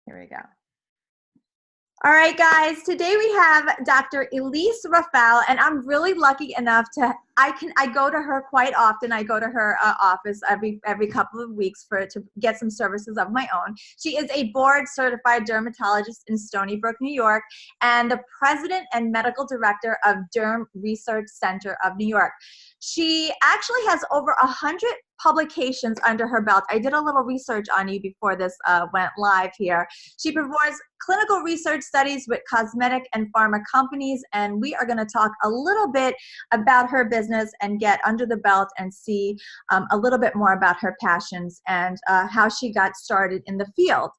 Here we go. All right, guys, today we have Dr. Elyse Rafal, and I'm really lucky enough to, I go to her quite often. I go to her office every couple of weeks to get some services of my own. She is a board certified dermatologist in Stonybrook, New York, and the president and medical director of DermResearchCenter of New York. She actually has over 100 publications under her belt. I did a little research on you before this went live here. She performs clinical research studies with cosmetic and pharma companies, and we are going to talk a little bit about her business and get under the belt and see a little bit more about her passions and how she got started in the field.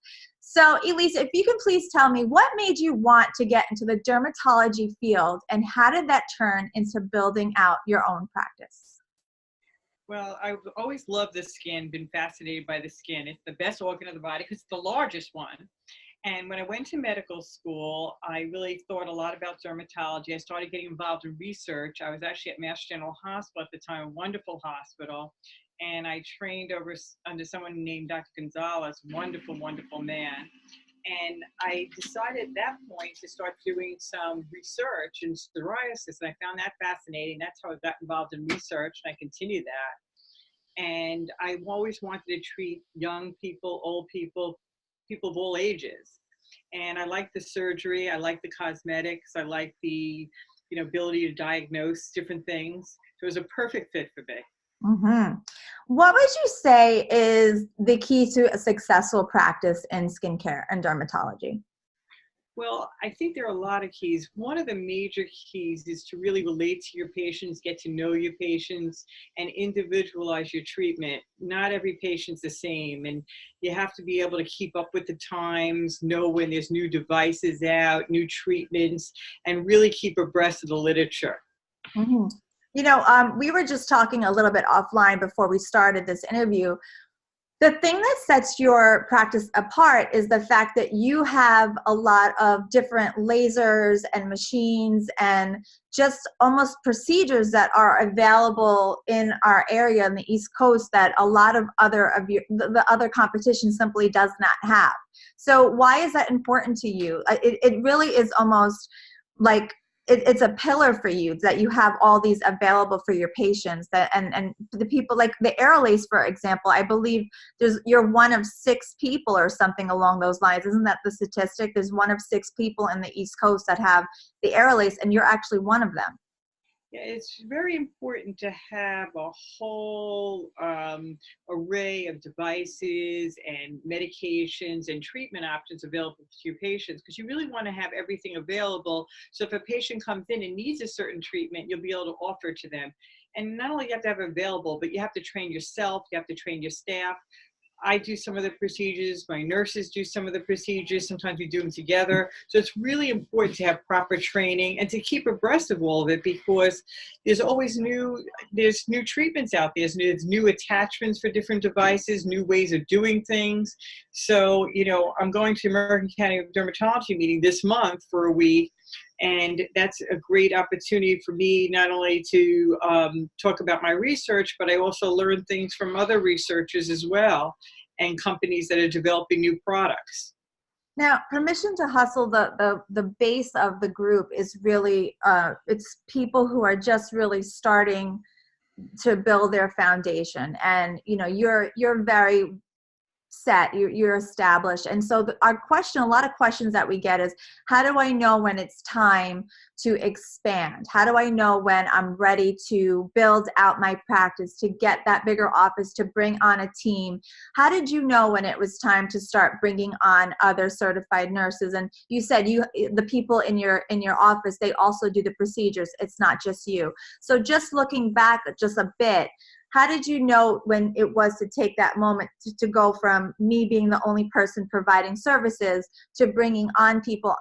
So, Elyse, if you can please tell me, what made you want to get into the dermatology field, and how did that turn into building out your own practice? Well, I've always loved the skin, been fascinated by the skin. It's the best organ of the body because it's the largest one. And when I went to medical school, I really thought a lot about dermatology. I started getting involved in research. I was actually at Mass General Hospital at the time, a wonderful hospital. And I trained under someone named Dr. Gonzalez, wonderful, wonderful man. And I decided at that point to start doing some research in psoriasis. And I found that fascinating. That's how I got involved in research, and I continue that. And I always wanted to treat young people, old people, people of all ages. And I like the surgery. I like the cosmetics. I like the ability to diagnose different things. So it was a perfect fit for me. Mm-hmm. What would you say is the key to a successful practice in skincare and dermatology? Well, I think there are a lot of keys. One of the major keys is to really relate to your patients, get to know your patients, and individualize your treatment. Not every patient's the same, and you have to be able to keep up with the times, know when there's new devices out, new treatments, and really keep abreast of the literature. Mm-hmm. We were just talking a little bit offline before we started this interview. The thing that sets your practice apart is the fact that you have a lot of different lasers and machines and just almost procedures that are available in our area in the East Coast that a lot of the other competition simply does not have. So why is that important to you? It really is almost like it's a pillar for you that you have all these available for your patients, and the people, like the Aerolase, for example. I believe you're one of 6 people or something along those lines. Isn't that the statistic? There's one of 6 people in the East Coast that have the Aerolase, and you're actually one of them. Yeah, it's very important to have a whole array of devices and medications and treatment options available to your patients, because you really want to have everything available. So if a patient comes in and needs a certain treatment, you'll be able to offer it to them. And not only you have to have it available, but you have to train yourself, you have to train your staff. I do some of the procedures, my nurses do some of the procedures, sometimes we do them together. So it's really important to have proper training and to keep abreast of all of it, because there's always new treatments out there. There's new attachments for different devices, new ways of doing things. So, I'm going to American Academy of Dermatology meeting this month for a week. And that's a great opportunity for me not only to talk about my research, but I also learn things from other researchers as well, and companies that are developing new products. Now, Permission to Hustle, the base of the group is really, it's people who are just really starting to build their foundation. And, you're very set, you're established. And so a lot of questions that we get is, how do I know when it's time to expand? How do I know when I'm ready to build out my practice, to get that bigger office, to bring on a team? How did you know when it was time to start bringing on other certified nurses? And you said the people in your office, they also do the procedures. It's not just you. So just looking back just a bit, how did you know when it was to take that moment to go from me being the only person providing services to bringing on people,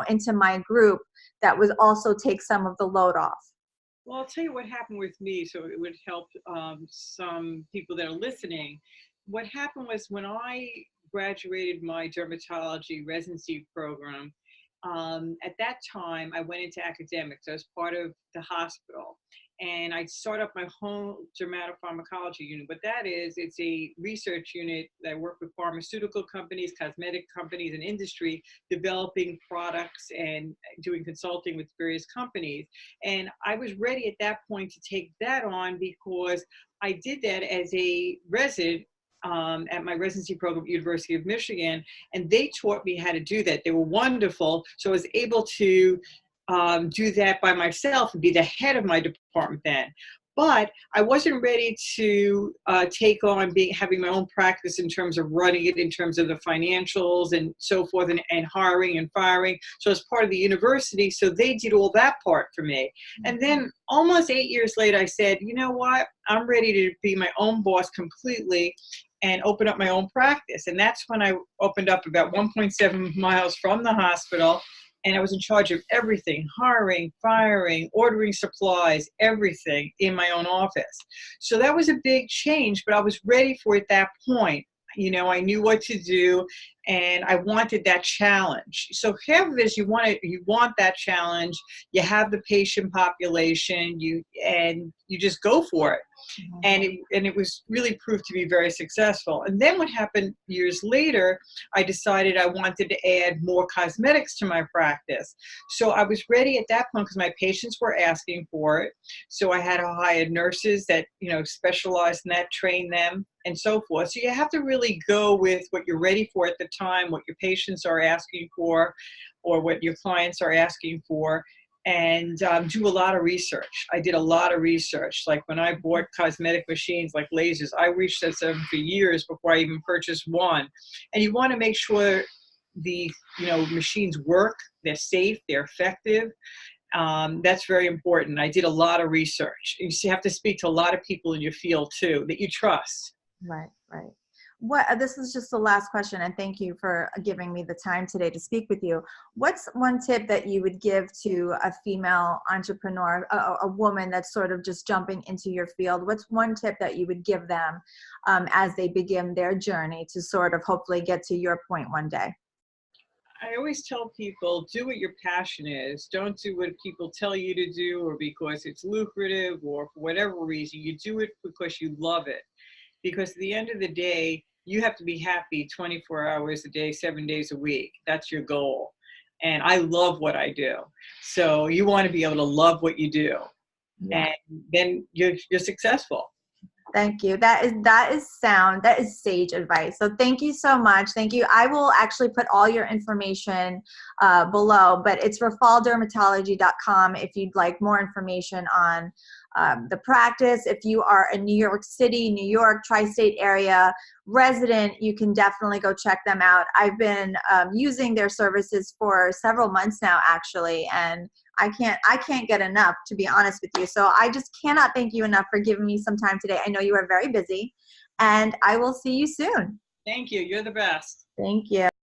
into my group that would also take some of the load off? Well, I'll tell you what happened with me, so it would help some people that are listening. What happened was, when I graduated my dermatology residency program, at that time I went into academics. I was part of the hospital. and I start up my home dermatopharmacology unit. What that is, it's a research unit that I work with pharmaceutical companies, cosmetic companies, and industry, developing products and doing consulting with various companies. And I was ready at that point to take that on because I did that as a resident at my residency program at University of Michigan, and they taught me how to do that. They were wonderful. So I was able to do that by myself and be the head of my department then. But I wasn't ready to take on having my own practice in terms of running it, in terms of the financials and so forth, and hiring and firing. So as part of the university, so they did all that part for me. And then almost 8 years later, I said, you know what? I'm ready to be my own boss completely and open up my own practice. And that's when I opened up about 1.7 miles from the hospital. And I was in charge of everything, hiring, firing, ordering supplies, everything in my own office. So that was a big change, but I was ready for it at that point. You know, I knew what to do, and I wanted that challenge. So half of it is you want that challenge. You have the patient population, and you just go for it. And it was really proved to be very successful. And then what happened years later, I decided I wanted to add more cosmetics to my practice. So I was ready at that point because my patients were asking for it. So I had to hire nurses that, you know, specialized in that, train them, and so forth. So you have to really go with what you're ready for at the time, what your patients are asking for, or what your clients are asking for, and do a lot of research. I did a lot of research. Like when I bought cosmetic machines like lasers, I researched them for years before I even purchased one. And you want to make sure the machines work, they're safe, they're effective. That's very important. I did a lot of research. You have to speak to a lot of people in your field too that you trust. Right, right. This is just the last question, and thank you for giving me the time today to speak with you. What's one tip that you would give to a female entrepreneur, a woman that's sort of just jumping into your field? What's one tip that you would give them as they begin their journey to sort of hopefully get to your point one day? I always tell people, do what your passion is. Don't do what people tell you to do or because it's lucrative or for whatever reason. You do it because you love it. Because at the end of the day, you have to be happy 24 hours a day, 7 days a week. That's your goal. And I love what I do. So you want to be able to love what you do. Yeah. And then you're successful. Thank you. That is sound. That is sage advice. So thank you so much. Thank you. I will actually put all your information below, but it's rafaldermatology.com if you'd like more information on the practice. If you are a New York City, New York, tri-state area resident, you can definitely go check them out. I've been using their services for several months now, actually, and I can't get enough, to be honest with you. So I just cannot thank you enough for giving me some time today. I know you are very busy, and I will see you soon. Thank you. You're the best. Thank you.